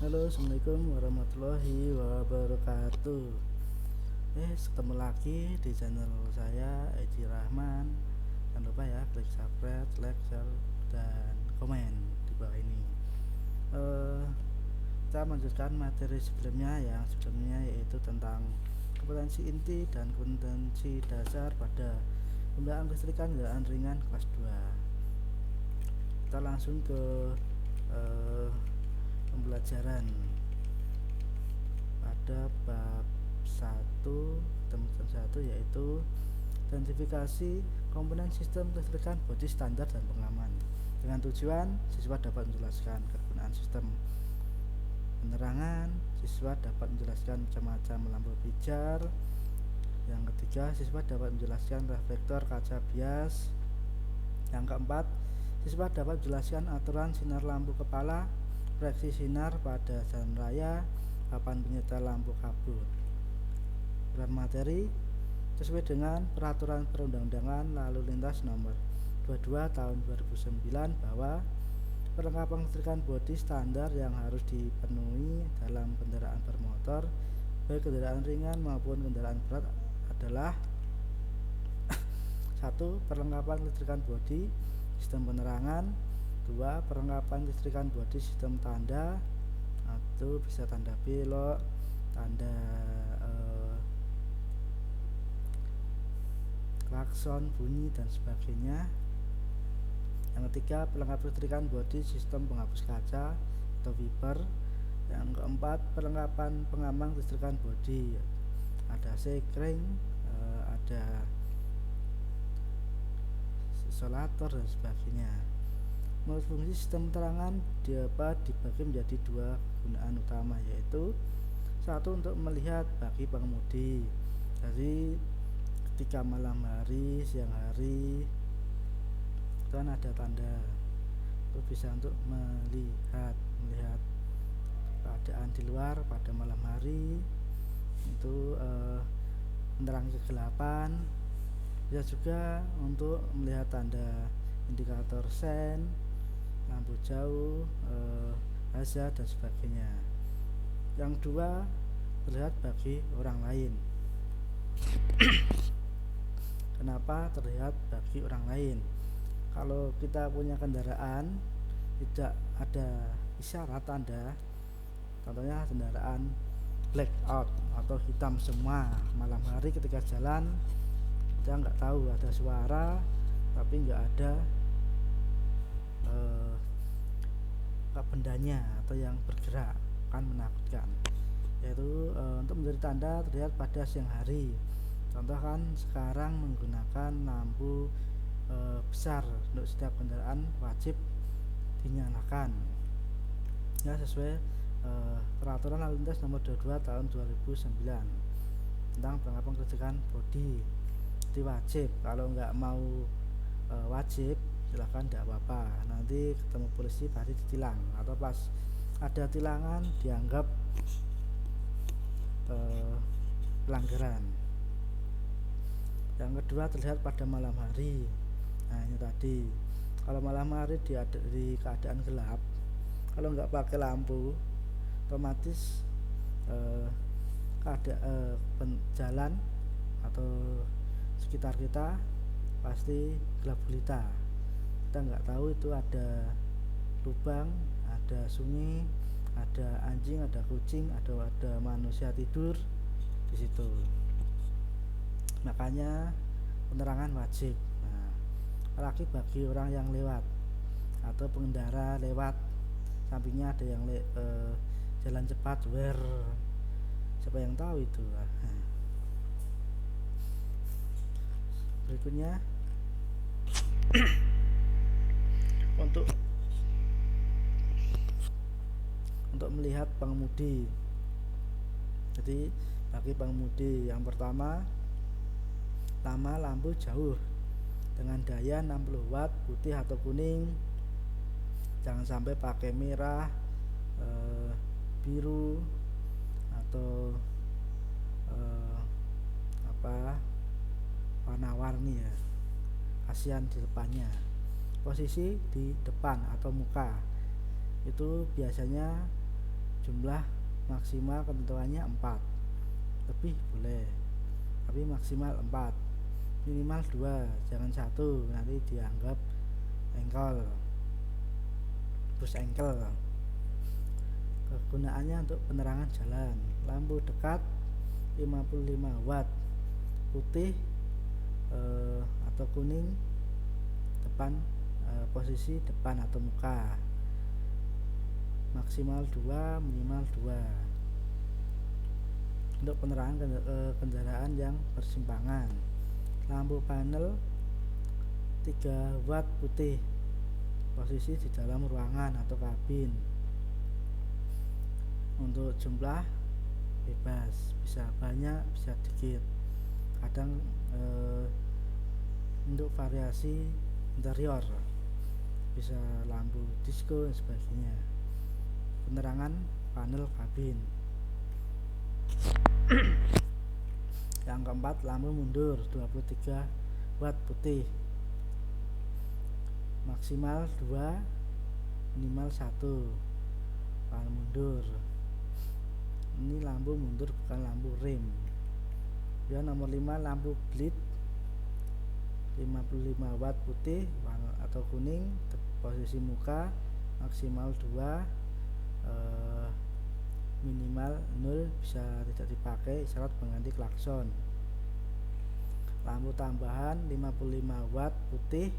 Halo, assalamualaikum warahmatullahi wabarakatuh. Ketemu lagi di channel saya Edi Rahman. Jangan lupa ya klik subscribe, like, share, dan komen di bawah ini. Kita melanjutkan materi sebelumnya yaitu tentang kompetensi inti dan kompetensi dasar pada penggunaan kelistrikan kendaraan ringan kelas 2. Kita langsung ke pembelajaran pada bab 1 teman 1, yaitu identifikasi komponen sistem kelistrikan bodi standar dan pengaman. Dengan tujuan siswa dapat menjelaskan kegunaan sistem penerangan, siswa dapat menjelaskan macam-macam lampu pijar. Yang ketiga, siswa dapat menjelaskan reflektor kaca bias. Yang keempat, siswa dapat menjelaskan aturan sinar lampu kepala, proyeksi sinar pada jalan raya, papan penyetel lampu kabut. Uraian materi sesuai dengan peraturan perundang-undangan lalu lintas nomor 22 tahun 2009 bahwa perlengkapan kelistrikan bodi standar yang harus dipenuhi dalam kendaraan bermotor baik kendaraan ringan maupun kendaraan berat adalah 1. Perlengkapan kelistrikan bodi sistem penerangan. 2. Perlengkapan kelistrikan bodi sistem tanda, atau bisa tanda belok, tanda klakson, bunyi, dan sebagainya. Yang ketiga, perlengkapan kelistrikan bodi sistem penghapus kaca atau wiper. Yang keempat, perlengkapan pengaman kelistrikan bodi, ada sekring, ada isolator, dan sebagainya. Menurut fungsi sistem penerangan dapat dibagi menjadi dua kegunaan utama, yaitu 1. Untuk melihat bagi pengemudi. Jadi ketika malam hari, siang hari itu kan ada tanda, itu bisa untuk melihat keadaan di luar pada malam hari, itu menerangi kegelapan. Bisa juga untuk melihat tanda indikator sen, lampu jauh, hazard, dan sebagainya. Yang 2, terlihat bagi orang lain. Kenapa terlihat bagi orang lain? Kalau kita punya kendaraan tidak ada isyarat tanda, contohnya kendaraan black out atau hitam semua, malam hari ketika jalan kita nggak tahu, ada suara tapi nggak ada bendanya atau yang bergerak, kan menakutkan. Yaitu untuk menjadi tanda terlihat pada siang hari. Contoh kan sekarang menggunakan lampu besar untuk setiap kendaraan wajib dinyalakan ya, sesuai peraturan lalu lintas nomor 22 tahun 2009 tentang perlengkapan kelistrikan bodi. Jadi wajib, kalau nggak mau wajib silahkan, tidak apa-apa, nanti ketemu polisi pasti ditilang, atau pas ada tilangan dianggap pelanggaran. Yang kedua, terlihat pada malam hari. Nah ini tadi, kalau malam hari di keadaan gelap, kalau nggak pakai lampu otomatis jalan atau sekitar kita pasti gelap gulita. Kita nggak tahu itu ada lubang, ada sungai, ada anjing, ada kucing, ada manusia tidur di situ. Makanya penerangan wajib. Nah, apalagi bagi orang yang lewat atau pengendara lewat, sampingnya ada yang jalan cepat, siapa yang tahu itu. Nah, berikutnya untuk melihat pengemudi. Jadi bagi pengemudi, yang pertama, lama lampu jauh dengan daya 60 watt, putih atau kuning, jangan sampai pakai merah, biru, atau warna-warni ya, kasihan di depannya. Posisi di depan atau muka itu biasanya jumlah maksimal ketentuannya 4, lebih boleh tapi maksimal 4, minimal 2, jangan 1, nanti dianggap engkol, bus engkel. Kegunaannya untuk penerangan jalan, lampu dekat 55 watt, putih atau kuning depan, posisi depan atau muka, maksimal 2, minimal 2. Untuk penerangan kendaraan yang persimpangan, lampu panel 3 watt putih, posisi di dalam ruangan atau kabin. Untuk jumlah bebas, bisa banyak bisa dikit, kadang untuk variasi interior bisa lampu disco dan sebagainya. Penerangan panel kabin. Yang keempat, lampu mundur 23 watt putih, maksimal 2, minimal 1, panel mundur. Ini lampu mundur bukan lampu rem. Ya, nomor 5, lampu bleed 55 watt putih atau kuning, posisi muka, maksimal 2, minimal 0, bisa tidak dipakai, syarat pengganti klakson. Lampu tambahan 55 watt putih,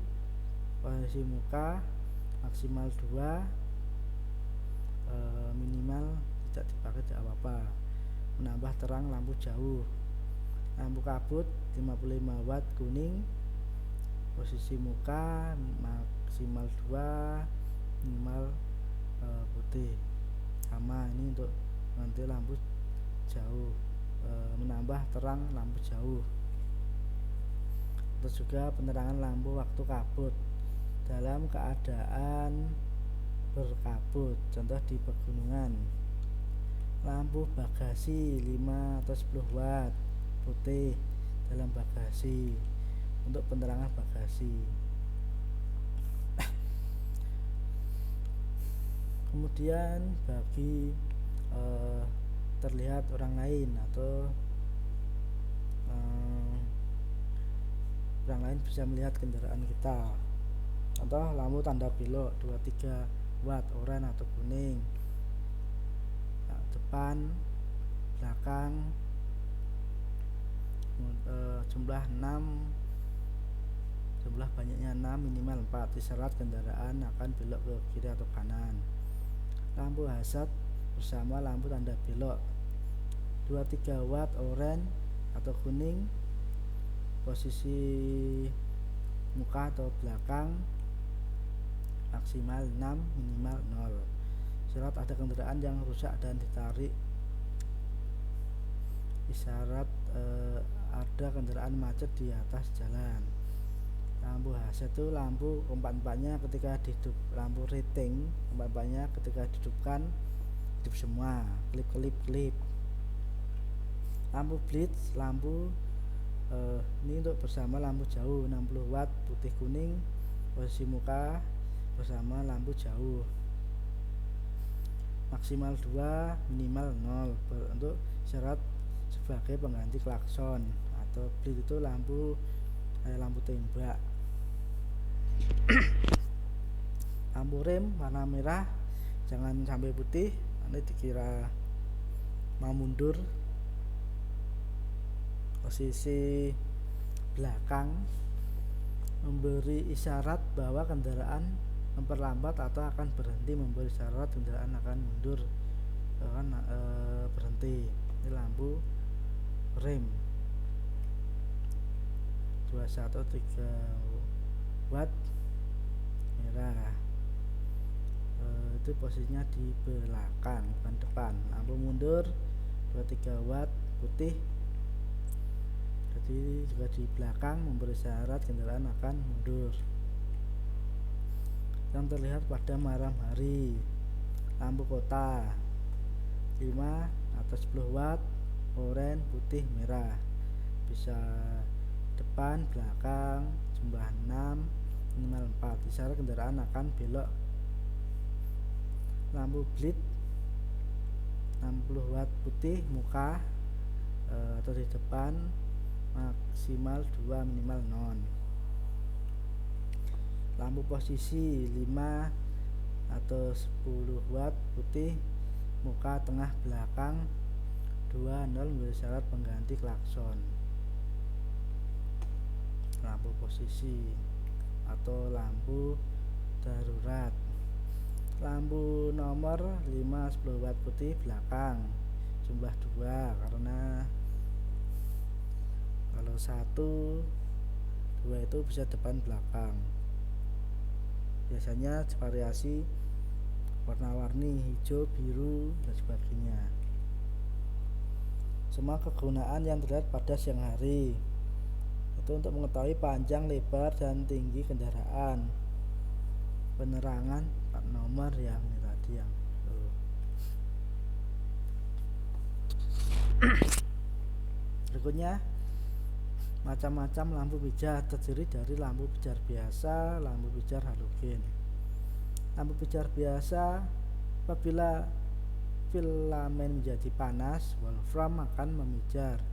posisi muka, maksimal 2, minimal tidak dipakai tidak apa-apa, menambah terang lampu jauh. Lampu kabut 55 watt kuning, posisi muka, maksimal 2, minimal putih. Sama, ini untuk nanti lampu jauh, menambah terang lampu jauh. Terus juga penerangan lampu waktu kabut dalam keadaan berkabut, contoh di pegunungan. Lampu bagasi 5 atau 10 watt putih dalam bagasi, untuk penerangan bagasi. Kemudian bagi terlihat orang lain atau orang lain bisa melihat kendaraan kita, contoh lampu tanda belok 23 watt oranye atau kuning, depan, belakang, jumlah 6, jumlah banyaknya 6, minimal 4, isyarat kendaraan akan belok ke kiri atau kanan. Lampu hazard bersama lampu tanda belok 23 watt oranye atau kuning, posisi muka atau belakang, maksimal 6, minimal 0. Isyarat ada kendaraan yang rusak dan ditarik, isyarat ada kendaraan macet di atas jalan. Lampu hazard itu lampu empat-empatnya ketika dihidup, lampu rating empat-empatnya ketika dihidupkan hidup semua, kelip. Lampu blitz, lampu ini untuk bersama lampu jauh 60 watt putih kuning, posisi muka bersama lampu jauh, maksimal 2, minimal 0, untuk syarat sebagai pengganti klakson. Atau blitz itu lampu tembak. Lampu rem warna merah, jangan sampai putih, nanti dikira mau mundur. Posisi belakang memberi isyarat bahwa kendaraan memperlambat atau akan berhenti, memberi isyarat kendaraan akan mundur, berhenti. Ini lampu rem 21-3 watt merah, itu posisinya di belakang bukan depan. Lampu mundur 23 watt putih, jadi juga di belakang, memberi syarat kendaraan akan mundur. Yang terlihat pada malam hari, lampu kota 5 atau 10 watt oranye putih merah, bisa depan, belakang, jumlah 6, minimal 4, isyarat kendaraan akan belok. Lampu blitz 60 watt putih muka atau di depan, maksimal 2 minimal non. Lampu posisi 5 atau 10 watt putih muka tengah belakang 20 menjadi syarat pengganti klakson. Lampu posisi atau lampu darurat, lampu nomor 5 10 watt putih belakang jumlah 2 karena kalau 1 2 itu bisa depan belakang. Biasanya variasi warna-warni hijau, biru dan sebagainya. Semua kegunaan yang terlihat pada siang hari itu untuk mengetahui panjang, lebar dan tinggi kendaraan. Penerangan plat nomor yang ini tadi yang berikutnya macam-macam lampu pijar terdiri dari lampu pijar biasa, lampu pijar halogen. Lampu pijar biasa apabila filamen menjadi panas, wolfram akan memijar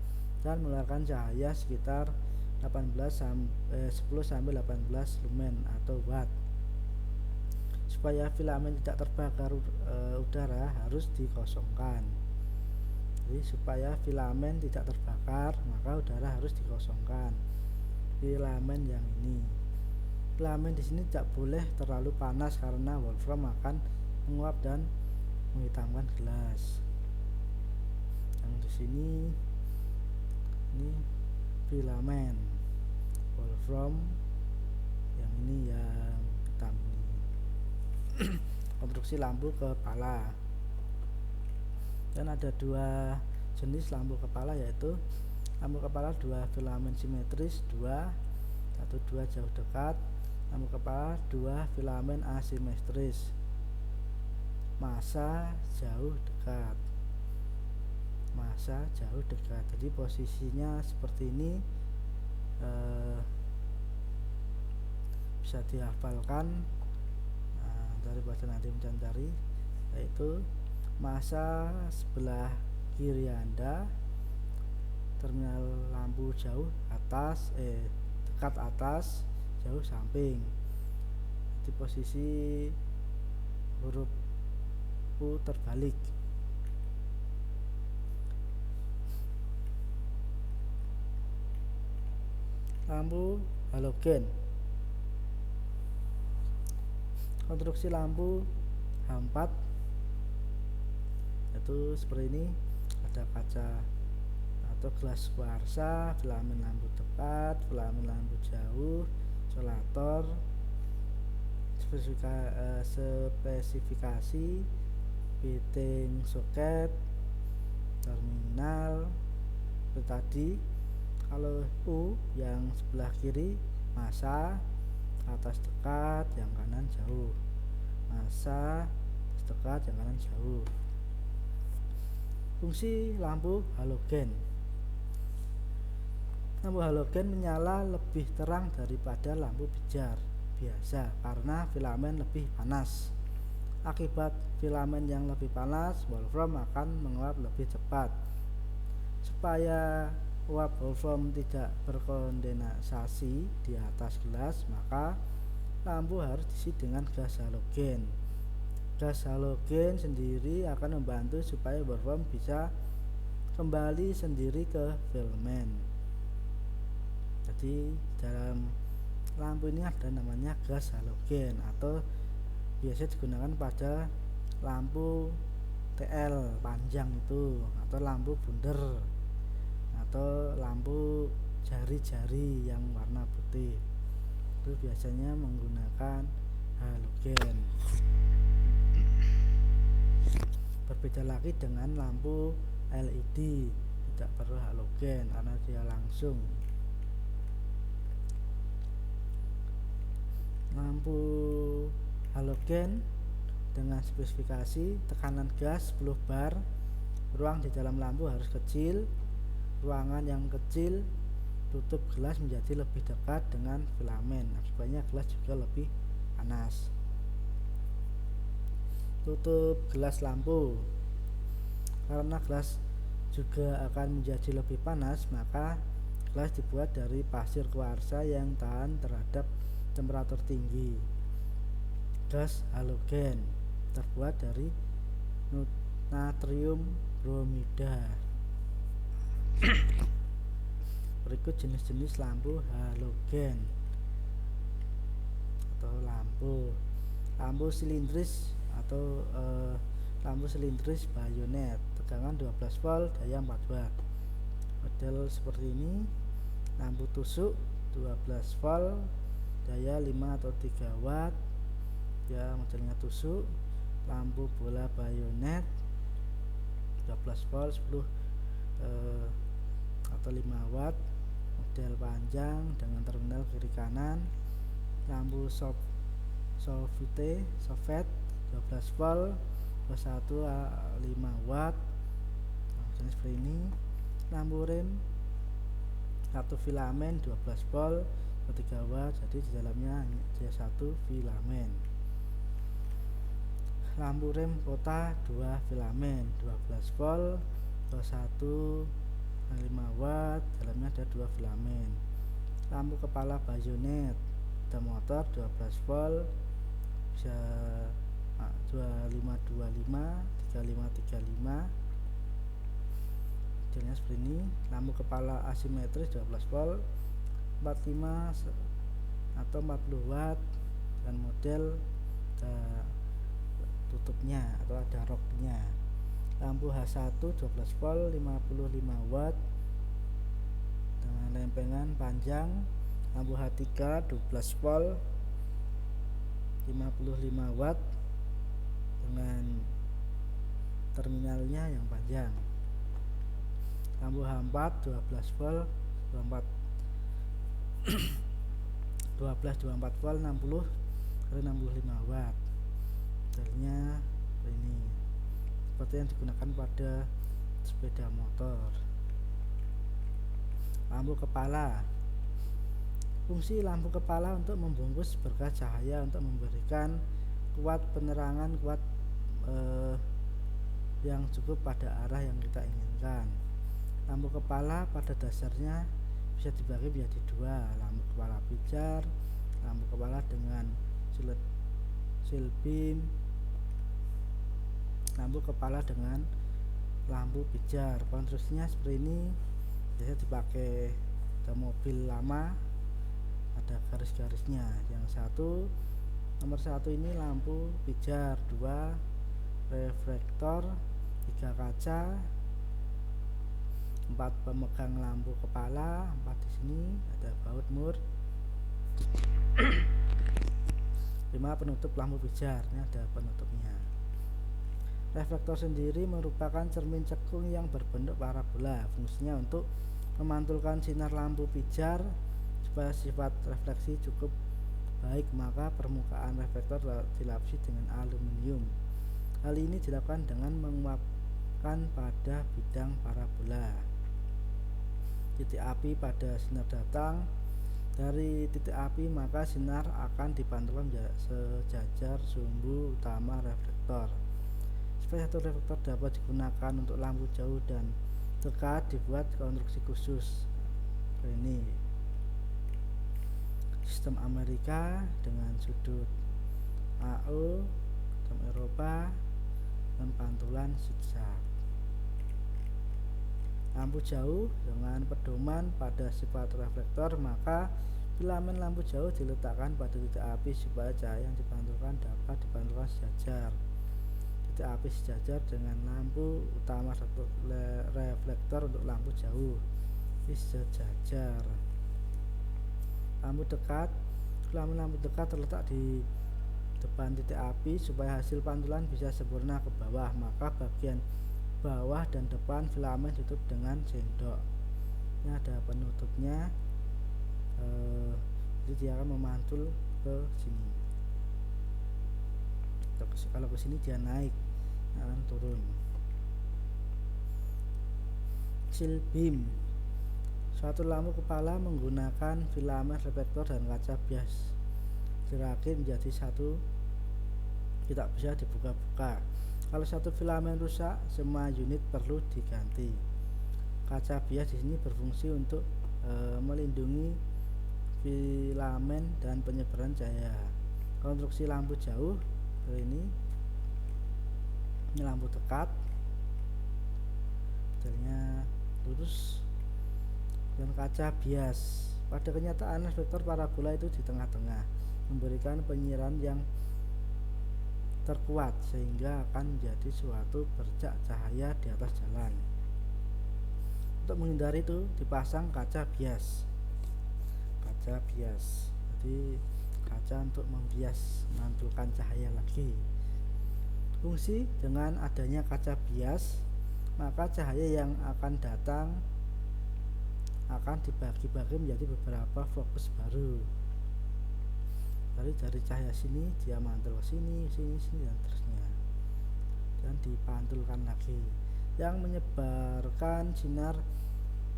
dan mengeluarkan cahaya sekitar 10 sampai 18 lumen atau watt. Supaya filamen tidak terbakar udara harus dikosongkan. Jadi supaya filamen tidak terbakar maka udara harus dikosongkan. Filamen yang ini, filamen di sini tidak boleh terlalu panas karena wolfram akan menguap dan menghitamkan gelas. Yang di sini ini filamen, wolfram yang ini yang hitam ini. Konstruksi lampu kepala, dan ada 2 jenis lampu kepala, yaitu lampu kepala 2 filamen simetris 2 jauh dekat, lampu kepala 2 filamen asimetris massa jauh dekat. Jadi posisinya seperti ini, bisa dihafalkan daripada nanti mencari, yaitu massa sebelah kiri Anda, terminal lampu jauh atas, dekat atas, jauh samping. Di posisi huruf U terbalik. Lampu halogen, konstruksi lampu H4 itu seperti ini, ada kaca atau gelas kuarsa, filamen lampu dekat, filamen lampu jauh, isolator, spesifikasi fitting soket, terminal. Itu tadi. Kalau U yang sebelah kiri massa, atas dekat, yang kanan jauh. Massa atas dekat, yang kanan jauh. Fungsi lampu halogen. Lampu halogen menyala lebih terang daripada lampu pijar biasa karena filamen lebih panas. Akibat filamen yang lebih panas, wolfram akan menguap lebih cepat. Supaya uap wolfram tidak berkondensasi di atas gelas, maka lampu harus diisi dengan gas halogen. Gas halogen sendiri akan membantu supaya wolfram bisa kembali sendiri ke filamen. Jadi dalam lampu ini ada namanya gas halogen, atau biasa digunakan pada lampu TL panjang itu, atau lampu bunder, atau lampu jari-jari yang warna putih. Itu biasanya menggunakan halogen. Berbeda lagi dengan lampu LED, tidak perlu halogen karena dia langsung. Lampu halogen dengan spesifikasi tekanan gas 10 bar, ruang di dalam lampu harus kecil, ruangan yang kecil, tutup gelas menjadi lebih dekat dengan filamen, akibatnya gelas juga lebih panas. Tutup gelas lampu. Karena gelas juga akan menjadi lebih panas, maka gelas dibuat dari pasir kuarsa yang tahan terhadap temperatur tinggi. Gas halogen terbuat dari natrium bromida. Berikut jenis-jenis lampu halogen atau lampu silindris atau lampu silindris bayonet, tegangan 12 volt, daya 4 watt. Model seperti ini. Lampu tusuk 12 volt, daya 5 atau 3 watt, ya modelnya tusuk. Lampu bola bayonet 12 volt, 10 atau 5 watt, model panjang dengan terminal kiri kanan. Lampu soffit 12 volt, 21 5 watt, jenis seperti ini. Lampu rem 1 filamen 12 volt, 3 watt, jadi di dalamnya hanya 1 filamen. Lampu rem kota 2 filamen 12 volt, 21 5 watt, dalamnya ada 2 filamen. Lampu kepala bayonet motor 12 volt, bisa 2525 3535, modelnya seperti ini. Lampu kepala asimetris 12 volt, 45 atau 40 watt, dan model tutupnya atau ada roknya. Lampu H1 12 volt, 55 watt dengan lempengan panjang. Lampu H3 12 volt, 55 watt dengan terminalnya yang panjang. Lampu H4 12 volt, 24 volt, 60 kali 65 watt. Modelnya ini seperti yang digunakan pada sepeda motor. Lampu kepala. Fungsi lampu kepala untuk membungkus berkas cahaya untuk memberikan penerangan yang cukup pada arah yang kita inginkan. Lampu kepala pada dasarnya bisa dibagi menjadi dua: lampu kepala pijar, lampu kepala dengan shield beam, lampu kepala dengan lampu pijar. Konstruksinya seperti ini, biasanya dipakai di mobil lama, ada garis-garisnya. Nomor satu ini lampu pijar, 2 reflektor, 3 kaca, 4 pemegang lampu kepala, 4 di sini ada baut mur, 5 penutup lampu pijar, ini ada penutupnya. Reflektor sendiri merupakan cermin cekung yang berbentuk parabola. Fungsinya untuk memantulkan sinar lampu pijar supaya sifat refleksi cukup baik, maka permukaan reflektor dilapisi dengan aluminium. Hal ini dilakukan dengan menguapkan pada bidang parabola. Titik api pada sinar datang dari titik api, maka sinar akan dipantulkan sejajar sumbu utama reflektor. Supaya satu reflektor dapat digunakan untuk lampu jauh dan dekat, dibuat konstruksi khusus. Ini sistem Amerika dengan sudut AO, sistem Eropa dan pantulan zigzag. Lampu jauh dengan pedoman pada sifat reflektor, maka filamen lampu jauh diletakkan pada titik api supaya cahaya yang dipantulkan dapat dipantulkan sejajar. Titik api sejajar dengan lampu utama reflektor untuk lampu jauh, ini sejajar. Lampu dekat. Filamen lampu dekat terletak di depan titik api supaya hasil pantulan bisa sempurna ke bawah, maka bagian bawah dan depan filamen ditutup dengan sendok. Ini ada penutupnya, jadi dia akan memantul ke sini. Kalau ke sini dia naik, akan turun. Shield beam. Suatu lampu kepala menggunakan filamen reflektor dan kaca bias dirakit menjadi satu, tidak bisa dibuka-buka. Kalau satu filamen rusak, semua unit perlu diganti. Kaca bias di sini berfungsi untuk melindungi filamen dan penyebaran cahaya. Konstruksi lampu jauh ini lampu dekat, modelnya lurus, dan kaca bias. Pada kenyataan reflektor parabola itu di tengah-tengah, memberikan penyiaran yang terkuat sehingga akan menjadi suatu bercak cahaya di atas jalan. Untuk menghindari itu dipasang kaca bias. Jadi kaca untuk membias, memantulkan cahaya lagi. Fungsi dengan adanya kaca bias, maka cahaya yang akan datang akan dibagi-bagi menjadi beberapa fokus baru. Dari cahaya sini dia mantul ke sini dan seterusnya, dan dipantulkan lagi, yang menyebarkan sinar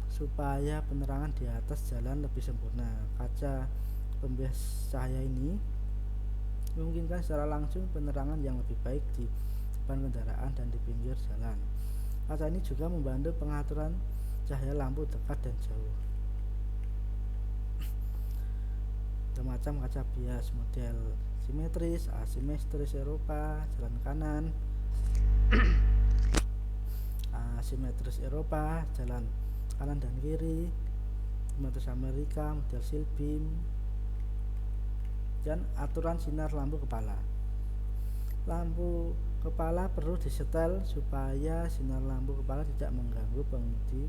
supaya penerangan di atas jalan lebih sempurna. Kaca pembias cahaya ini memungkinkan secara langsung penerangan yang lebih baik di depan kendaraan dan di pinggir jalan. Kaca ini juga membantu pengaturan cahaya lampu dekat dan jauh. Macam kaca bias model simetris, asimetris Eropa, jalan kanan, asimetris Eropa, jalan kanan dan kiri, simetris Amerika, model seal beam, dan aturan sinar lampu kepala. Lampu kepala perlu disetel supaya sinar lampu kepala tidak mengganggu pengemudi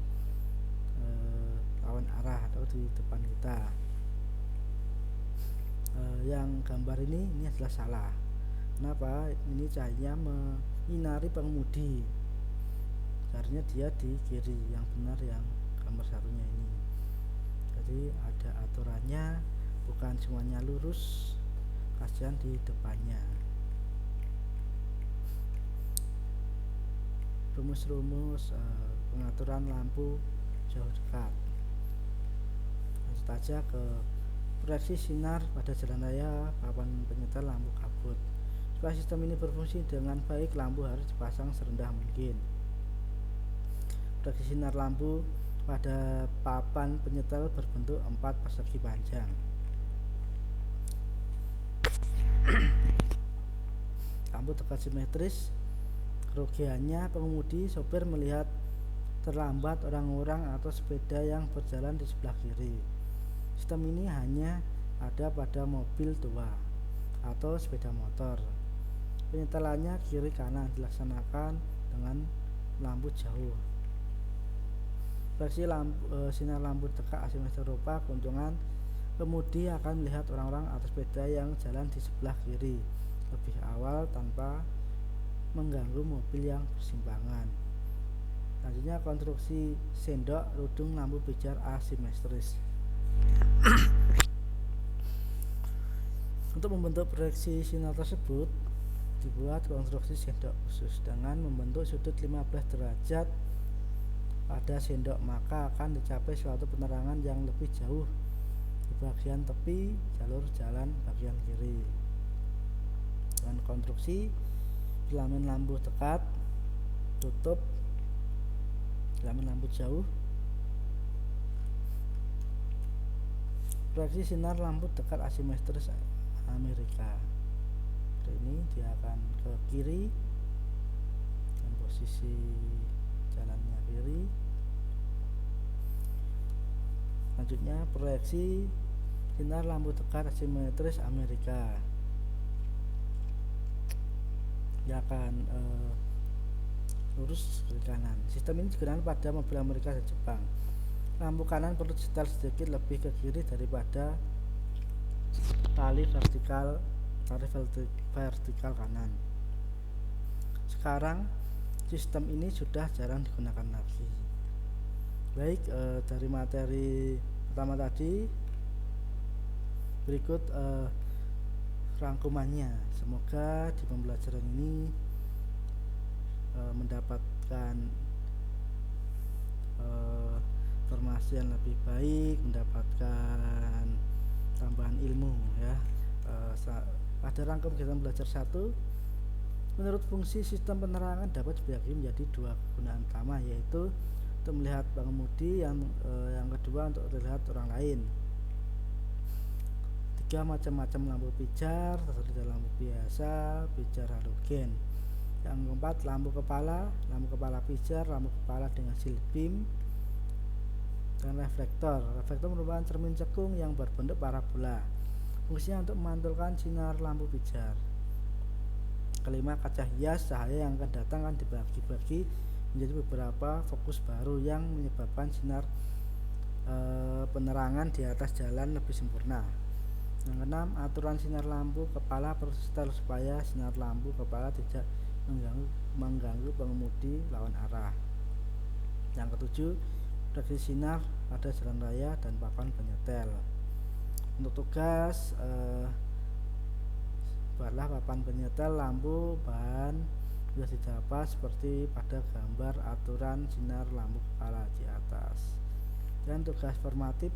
lawan arah atau di depan kita. Yang gambar ini adalah salah. Kenapa? Ini cahaya menyinari pengemudi, seharusnya dia di kiri, yang benar yang gambar satunya ini. Jadi ada aturannya, bukan semuanya lurus, kasihan di depannya. Rumus-rumus pengaturan lampu jauh dekat. Lanjut aja ke proyeksi sinar pada jalan raya, papan penyetel, lampu kabut. Supaya sistem ini berfungsi dengan baik, lampu harus dipasang serendah mungkin. Proyeksi sinar lampu pada papan penyetel berbentuk 4 persegi panjang. Lampu dekat simetris, kerugiannya pengemudi sopir melihat terlambat orang-orang atau sepeda yang berjalan di sebelah kiri. Sistem ini hanya ada pada mobil tua atau sepeda motor. Penyetelannya kiri kanan dilaksanakan dengan lampu jauh. Versi sinar lampu dekat asimetris Eropa, keuntungan pengemudi akan melihat orang-orang atau sepeda yang jalan di sebelah kiri lebih awal tanpa mengganggu mobil yang bersimpangan. Selanjutnya konstruksi sendok rudung lampu pijar asimetris. Untuk membentuk proyeksi sinar tersebut dibuat konstruksi sendok khusus dengan membentuk sudut 15 derajat pada sendok, maka akan dicapai suatu penerangan yang lebih jauh di bagian tepi jalur jalan bagian kiri. Dengan konstruksi filamen lampu dekat tutup filamen lampu jauh. Proyeksi sinar lampu dekat asimetris Amerika. Ini dia akan ke kiri dan posisi jalannya kiri. Selanjutnya proyeksi sinar lampu dekat asimetris Amerika. Dia akan lurus ke kanan. Sistem ini digunakan pada mobil Amerika dan Jepang. Lampu kanan perlu disetel sedikit lebih ke kiri daripada tali vertikal kanan. Sekarang sistem ini sudah jarang digunakan lagi. Baik, dari materi pertama tadi, berikut rangkumannya. Semoga di pembelajaran ini mendapatkan informasi yang lebih baik, mendapatkan tambahan ilmu ya. Pada rangkum kegiatan belajar 1 Menurut fungsi sistem penerangan dapat dibagi menjadi dua kegunaan utama, yaitu untuk melihat pengemudi, yang kedua untuk melihat orang lain. Tiga macam-macam lampu pijar, terdiri dari lampu biasa, pijar halogen. Yang keempat lampu kepala pijar, lampu kepala dengan shield beam, dan reflektor. Reflektor merupakan cermin cekung yang berbentuk parabola. Fungsinya untuk memantulkan sinar lampu pijar. Kelima, kaca hias cahaya yang akan datang akan dibagi-bagi menjadi beberapa fokus baru yang menyebabkan sinar penerangan di atas jalan lebih sempurna. Yang keenam, aturan sinar lampu kepala perlu setel supaya sinar lampu kepala tidak mengganggu pengemudi lawan arah. Yang ketujuh, refleksi sinar pada jalan raya dan papan penyetel. Untuk tugas, buatlah papan penyetel lampu bahan sudah didapat seperti pada gambar aturan sinar lampu kepala di atas. Dan tugas formatif,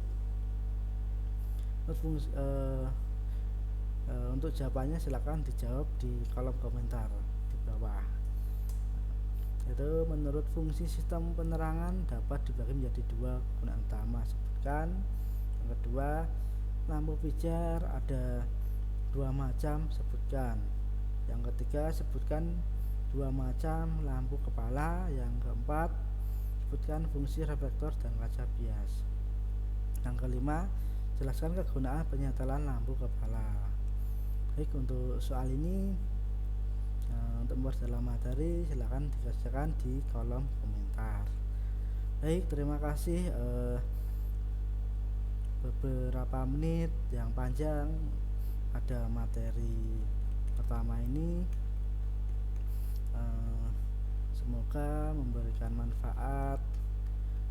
untuk jawabannya silakan dijawab di kolom komentar di bawah. Itu menurut fungsi sistem penerangan dapat dibagi menjadi dua kegunaan utama. Sebutkan. Yang kedua, lampu pijar ada dua macam, sebutkan. Yang ketiga, sebutkan dua macam lampu kepala. Yang keempat, sebutkan fungsi reflektor dan kaca bias. Yang kelima, jelaskan kegunaan penyetelan lampu kepala. Baik, untuk soal ini, untuk memperdalam materi silakan dikerjakan di kolom komentar. Baik, terima kasih. Beberapa menit yang panjang pada materi pertama ini, semoga memberikan manfaat,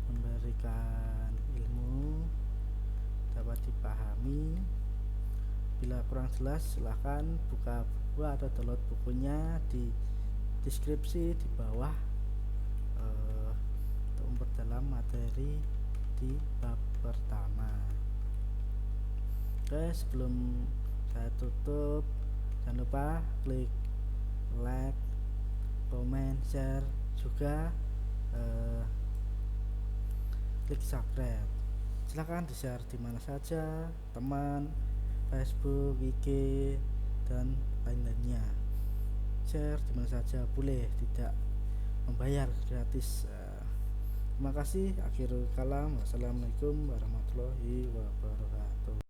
memberikan ilmu, dapat dipahami. Bila kurang jelas silahkan buka buku atau download bukunya di deskripsi di bawah, untuk memperdalam materi di bab pertama. Oke, sebelum saya tutup, jangan lupa klik like, komen, share, juga klik subscribe. Silahkan di-share di mana saja, teman, Facebook, IG, dan lain-lainnya. Share di mana saja boleh, tidak membayar, gratis. Terima kasih. Akhirul kalam. Wassalamualaikum warahmatullahi wabarakatuh.